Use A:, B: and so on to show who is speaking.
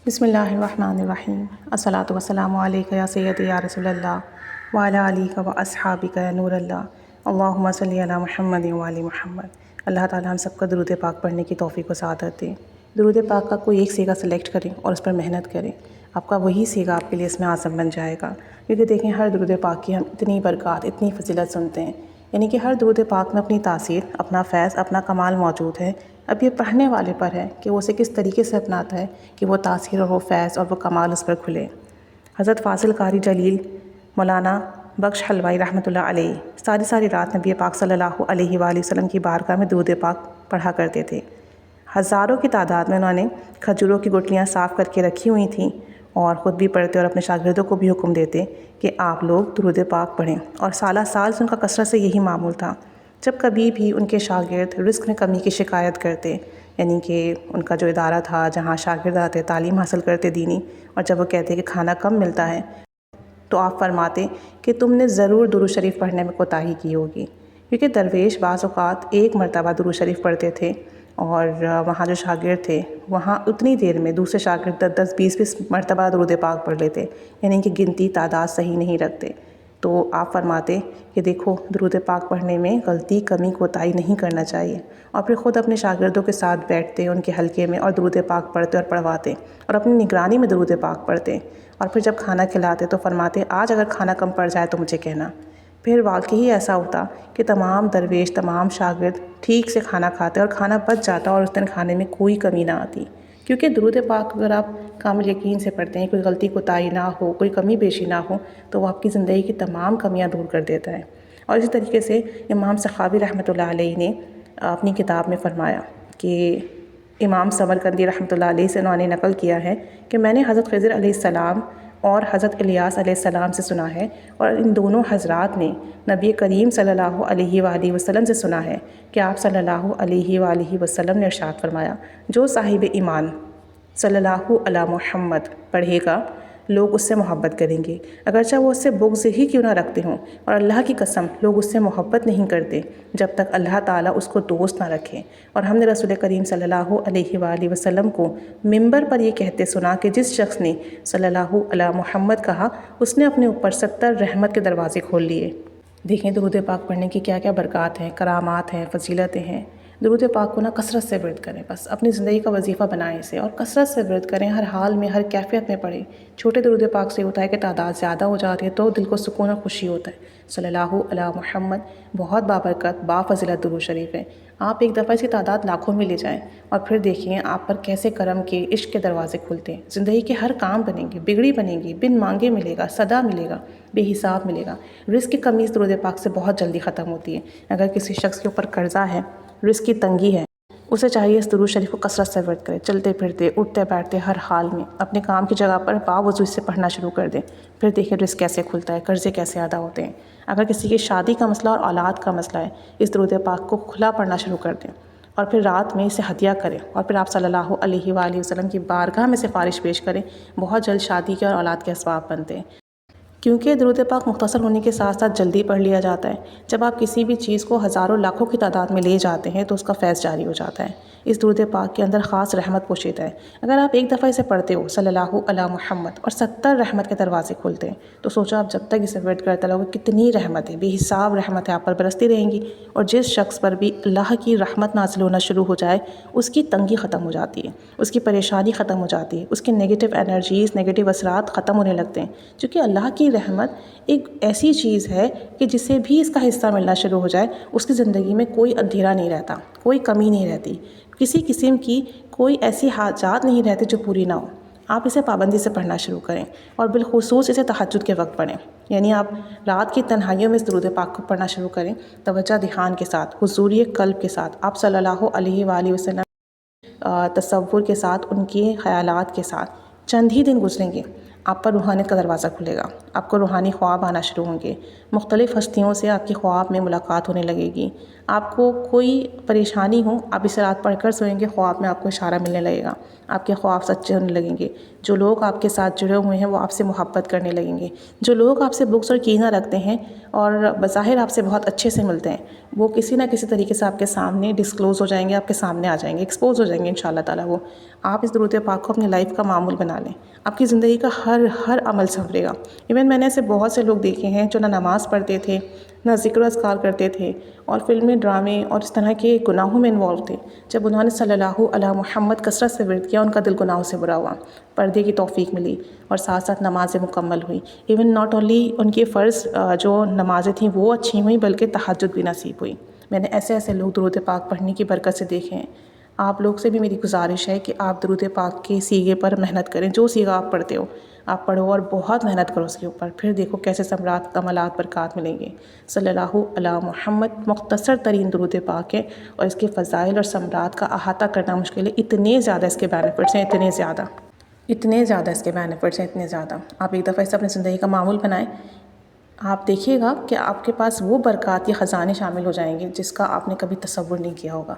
A: بسم اللہ الرحمن الرحیم الصلاۃ والسلام علیک یا سیدی یا رسول اللہ وعلی آلہ و اصحابک یا نور اللہ اللہم صلی علی محمد وعلی محمد۔ اللہ تعالی ہم سب کو درود پاک پڑھنے کی توفیق و سعادت دیں۔ درود پاک کا کوئی ایک سیگا سلیکٹ کریں اور اس پر محنت کریں، آپ کا وہی سیگا آپ کے لیے اس میں اعظم بن جائے گا۔ کیونکہ دیکھیں ہر درود پاک کی ہم اتنی برکات، اتنی فضیلت سنتے ہیں، یعنی کہ ہر درود پاک میں اپنی تاثیر، اپنا فیض، اپنا کمال موجود ہے۔ اب یہ پڑھنے والے پر ہے کہ وہ اسے کس طریقے سے اپناتا ہے کہ وہ تاثیر اور وہ فیض اور وہ کمال اس پر کھلے۔ حضرت فاضل قاری جلیل مولانا بخش حلوائی رحمۃ اللہ علیہ ساری رات نبی پاک صلی اللہ علیہ وآلہ وسلم کی بارگاہ میں درود پاک پڑھا کرتے تھے۔ ہزاروں کی تعداد میں انہوں نے کھجوروں کی گٹلیاں صاف کر کے رکھی ہوئی تھیں اور خود بھی پڑھتے اور اپنے شاگردوں کو بھی حکم دیتے کہ آپ لوگ درود پاک پڑھیں، اور سالہ سال سے ان کا کثرت سے یہی معمول تھا۔ جب کبھی بھی ان کے شاگرد رزق میں کمی کی شکایت کرتے، یعنی کہ ان کا جو ادارہ تھا جہاں شاگرد آتے تعلیم حاصل کرتے دینی، اور جب وہ کہتے کہ کھانا کم ملتا ہے، تو آپ فرماتے کہ تم نے ضرور درود شریف پڑھنے میں کوتاہی کی ہوگی، کیونکہ درویش بعض اوقات ایک مرتبہ درود شریف پڑھتے تھے اور وہاں جو شاگرد تھے وہاں اتنی دیر میں دوسرے شاگرد 10-20 مرتبہ درود پاک پڑھ لیتے، یعنی کہ گنتی تعداد صحیح نہیں رکھتے۔ تو آپ فرماتے کہ دیکھو درود پاک پڑھنے میں غلطی، کمی، کوتاہی نہیں کرنا چاہیے، اور پھر خود اپنے شاگردوں کے ساتھ بیٹھتے ان کے حلقے میں اور درود پاک پڑھتے اور پڑھواتے، اور اپنی نگرانی میں درود پاک پڑھتے، اور پھر جب کھانا کھلاتے تو فرماتے آج اگر کھانا کم پڑ جائے تو مجھے کہنا۔ پھر واقعی ایسا ہوتا کہ تمام درویش، تمام شاگرد ٹھیک سے کھانا کھاتے اور کھانا بچ جاتا، اور اس دن کھانے میں کوئی کمی نہ آتی، کیونکہ درود پاک اگر آپ کامل یقین سے پڑھتے ہیں، کوئی غلطی کوتاہی نہ ہو، کوئی کمی بیشی نہ ہو، تو وہ آپ کی زندگی کی تمام کمیاں دور کر دیتا ہے۔ اور اسی طریقے سے امام سخاوی رحمۃ اللہ علیہ نے اپنی کتاب میں فرمایا کہ امام سمرقندی رحمۃ اللہ علیہ سے انہوں نے نقل کیا ہے کہ میں نے حضرت خضر علیہ السلام اور حضرت الیاس علیہ السلام سے سنا ہے، اور ان دونوں حضرات نے نبی کریم صلی اللہ علیہ وآلہ وسلم سے سنا ہے کہ آپ صلی اللہ علیہ وآلہ وسلم نے ارشاد فرمایا، جو صاحب ایمان صلی اللہ علی محمد پڑھے گا لوگ اس سے محبت کریں گے، اگرچہ وہ اس سے بغض ہی کیوں نہ رکھتے ہوں، اور اللہ کی قسم لوگ اس سے محبت نہیں کرتے جب تک اللہ تعالیٰ اس کو دوست نہ رکھے۔ اور ہم نے رسول کریم صلی اللہ علیہ وآلہ وسلم کو منبر پر یہ کہتے سنا کہ جس شخص نے صلی اللہ علی محمد کہا اس نے اپنے اوپر 70 رحمت کے دروازے کھول لیے۔ دیکھیں درود پاک پڑھنے کی کیا کیا برکات ہیں، کرامات ہیں، فضیلتیں ہیں۔ درود پاک کو نہ کثرت سے ورد کریں، بس اپنی زندگی کا وظیفہ بنائیں اسے، اور کثرت سے ورد کریں، ہر حال میں، ہر کیفیت میں پڑھیں۔ چھوٹے درود پاک سے ہوتا ہے کہ تعداد زیادہ ہو جاتی ہے تو دل کو سکون اور خوشی ہوتا ہے۔ صلی اللہ علی محمد بہت بابرکت، بافضیلت درود شریف ہے۔ آپ ایک دفعہ اس کی تعداد لاکھوں میں لے جائیں اور پھر دیکھیں آپ پر کیسے کرم کے، عشق کے دروازے کھلتے ہیں، زندگی کے ہر کام بنیں گے، بگڑی بنیں گی، بن مانگے ملے گا، صدا ملے گا، بے حساب ملے گا۔ رزق کی کمی اس درود پاک سے بہت جلدی ختم ہوتی ہے۔ اگر کسی شخص کے اوپر قرضہ ہے، رزق کی تنگی ہے، اسے چاہیے اس درود شریف کو کثرت سے ورد کرے، چلتے پھرتے، اٹھتے بیٹھتے، ہر حال میں اپنے کام کی جگہ پر باوضو سے پڑھنا شروع کر دیں۔ پھر دیکھیں رزق کیسے کھلتا ہے، قرضے کیسے ادا ہوتے ہیں۔ اگر کسی کی شادی کا مسئلہ اور اولاد کا مسئلہ ہے، اس درود پاک کو کھلا پڑھنا شروع کر دیں، اور پھر رات میں اسے ہدیہ کریں، اور پھر آپ صلی اللہ علیہ وآلہ وسلم کی بارگاہ میں سفارش پیش کریں، بہت جلد شادی کے اور اولاد کے اسباب بنتے ہیں۔ کیونکہ درود پاک مختصر ہونے کے ساتھ ساتھ جلدی پڑھ لیا جاتا ہے۔ جب آپ کسی بھی چیز کو ہزاروں لاکھوں کی تعداد میں لے جاتے ہیں تو اس کا فیض جاری ہو جاتا ہے۔ اس درود پاک کے اندر خاص رحمت پوشیدہ ہے۔ اگر آپ ایک دفعہ اسے پڑھتے ہو صلی اللہ علی محمد اور 70 رحمت کے دروازے کھلتے ہیں، تو سوچو آپ جب تک اسے ورد کرتے رہو کتنی رحمت ہے، بے حساب رحمت ہے آپ پر برستی رہیں گی، اور جس شخص پر بھی اللہ کی رحمت نازل ہونا شروع ہو جائے اس کی تنگی ختم ہو جاتی ہے، اس کی پریشانی ختم ہو جاتی ہے، اس کے نیگیٹو انرجیز، نیگیٹو اثرات ختم ہونے لگتے ہیں، کیونکہ اللہ کی رحمت ایک ایسی چیز ہے کہ جسے بھی اس کا حصہ ملنا شروع ہو جائے اس کی زندگی میں کوئی اندھیرا نہیں رہتا، کوئی کمی نہیں رہتی، کسی قسم کی کوئی ایسی حاجات نہیں رہتی جو پوری نہ ہو۔ آپ اسے پابندی سے پڑھنا شروع کریں، اور بالخصوص اسے تہجد کے وقت پڑھیں، یعنی آپ رات کی تنہائیوں میں اس درود پاک کو پڑھنا شروع کریں، توجہ دھیان کے ساتھ، حضوری قلب کے ساتھ، آپ صلی اللہ علیہ وآلہ وسلم تصور کے ساتھ، ان کے خیالات کے ساتھ۔ چند ہی دن گزریں گے، آپ پر روحانیت کا دروازہ کھلے گا، آپ کو روحانی خواب آنا شروع ہوں گے، مختلف ہستیوں سے آپ کی خواب میں ملاقات ہونے لگے گی۔ آپ کو کوئی پریشانی ہو، آپ اسے رات پڑھ کر سوئیں گے، خواب میں آپ کو اشارہ ملنے لگے گا آپ کے خواب سچے ہونے لگیں گے، جو لوگ آپ کے ساتھ جڑے ہوئے ہیں وہ آپ سے محبت کرنے لگیں گے، جو لوگ آپ سے بغض اور کینہ رکھتے ہیں اور بظاہر آپ سے بہت اچھے سے ملتے ہیں وہ کسی نہ کسی طریقے سے آپ کے سامنے ڈسکلوز ہو جائیں گے، آپ کے سامنے آ جائیں گے، ایکسپوز ہو جائیں گے انشاءاللہ تعالیٰ وہ۔ آپ اس درود پاک کو اپنی لائف کا معمول بنا لیں، آپ کی زندگی کا ہر عمل سنورے گا۔ ایون میں نے ایسے بہت سے لوگ دیکھے ہیں جو نہ نماز پڑھتے تھے، نہ ذکر و اذکار کرتے تھے، اور فلمیں، ڈرامے اور اس طرح کے گناہوں میں انوالو تھے۔ جب انہوں نے صلی اللہ علی محمد کثرت سے ورد کیا، ان کا دل گناہوں سے برا ہوا، پردے کی توفیق ملی، اور ساتھ ساتھ نمازیں مکمل ہوئی۔ ایون ناٹ اونلی ان کی فرض جو نمازیں تھیں وہ اچھی ہوئیں، بلکہ تہجد بھی نصیب ہوئی۔ میں نے ایسے لوگ درود پاک پڑھنے کی برکت سے دیکھے ہیں۔ آپ لوگ سے بھی میری گزارش ہے کہ آپ درود پاک کے سیغے پر محنت کریں، جو سیغہ آپ پڑھتے ہو آپ پڑھو اور بہت محنت کرو اس کے اوپر، پھر دیکھو کیسے ثمرات، کمالات، برکات ملیں گے۔ صلی اللہ علی محمد مختصر ترین درود پاک ہے، اور اس کے فضائل اور ثمرات کا احاطہ کرنا مشکل ہے، اتنے زیادہ اس کے بینیفٹس ہیں، اتنے زیادہ اس کے بینیفٹس ہیں، اتنے زیادہ۔ آپ ایک دفعہ اسے اپنی زندگی کا معمول بنائیں، آپ دیکھیے گا کہ آپ کے پاس وہ برکات یا خزانے شامل ہو جائیں گے جس کا آپ نے کبھی تصور نہیں کیا ہوگا۔